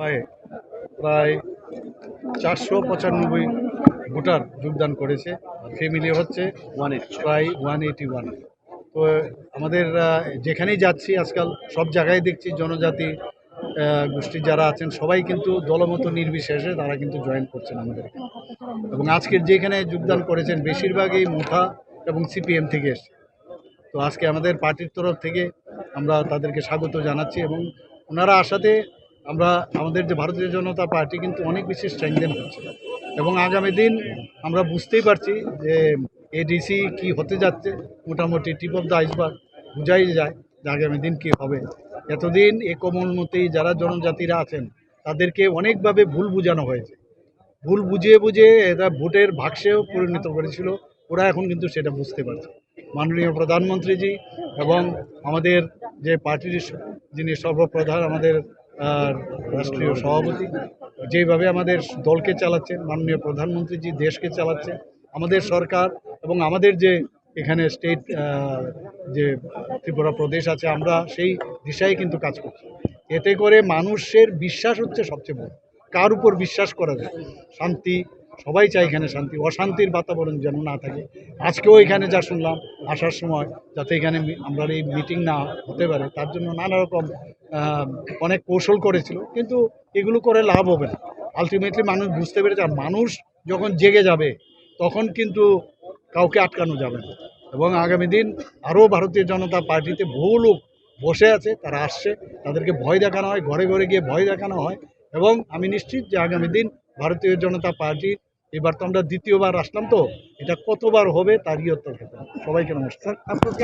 সভায় প্রায় 495 ভোটার যোগদান করেছে। ফ্যামিলি হচ্ছে প্রায় 181। তো আমাদের যেখানেই যাচ্ছি আজকাল সব জায়গায় দেখছি জনজাতি গোষ্ঠীর যারা আছেন সবাই কিন্তু দলমত নির্বিশেষে তারা কিন্তু জয়েন করছেন আমাদের। এবং আজকের যেখানে যোগদান করেছেন বেশিরভাগই মুঠা এবং সিপিএম থেকে এসছে। তো আজকে আমাদের পার্টির তরফ থেকে আমরা তাদেরকে স্বাগত জানাচ্ছি এবং ওনারা আসাতে আমরা আমাদের যে ভারতীয় জনতা পার্টি কিন্তু অনেক বেশি স্ট্রেংথেন হচ্ছে এবং আগামী দিন আমরা বুঝতেই পারছি যে এডিসি কি হতে যাচ্ছে। মোটামুটি টিপ অফ দ্য আইসবার্গ বোঝাই যায় যে আগামী দিন কী হবে। এতদিন এ কোমলমতি যারা জনজাতিরা আছেন তাদেরকে অনেকভাবে ভুল বোঝানো হয়েছে, ভুল বুঝিয়ে বুঝিয়ে এরা ভোটের বাক্সেও পরিণত করেছিল। ওরা এখন কিন্তু সেটা বুঝতে পারছে। মাননীয় প্রধানমন্ত্রীজি এবং আমাদের যে পার্টির যিনি সর্বপ্রধান আমাদের রাষ্ট্রীয় সভাপতি যেভাবে আমাদের দলকে চালাচ্ছেন, মাননীয় প্রধানমন্ত্রীজি দেশকে চালাচ্ছে, আমাদের সরকার এবং আমাদের যে এখানে স্টেট যে ত্রিপুরা প্রদেশ আছে আমরা সেই দিশায় কিন্তু কাজ করছি। এতে করে মানুষের বিশ্বাস হচ্ছে সবচেয়ে বড়। কার উপর বিশ্বাস করা যায়? শান্তি, সবাই চায় এখানে শান্তি, অশান্তির বাতাবরণ যেন না থাকে। আজকেও এখানে যা শুনলাম আসার সময় যাতে এখানে আমরা এই মিটিং না হতে পারে তার জন্য নানা রকম অনেক কৌশল করেছিল, কিন্তু এগুলো করে লাভ হবে না। আলটিমেটলি মানুষ বুঝতে পেরেছে আর মানুষ যখন জেগে যাবে তখন কিন্তু কাউকে আটকানো যাবে না। এবং আগামী দিন আরও ভারতীয় জনতা পার্টিতে বহু লোক বসে আছে, তারা আসছে, তাদেরকে ভয় দেখানো হয়, ঘরে ঘরে গিয়ে ভয় দেখানো হয়। এবং আমি নিশ্চিত যে আগামী দিন ভারতীয় জনতা পার্টি এবার তো আমরা দ্বিতীয়বার আসলাম, তো এটা কতবার হবে তারই উত্তর খেতে হবে। সবাইকে নমস্কার।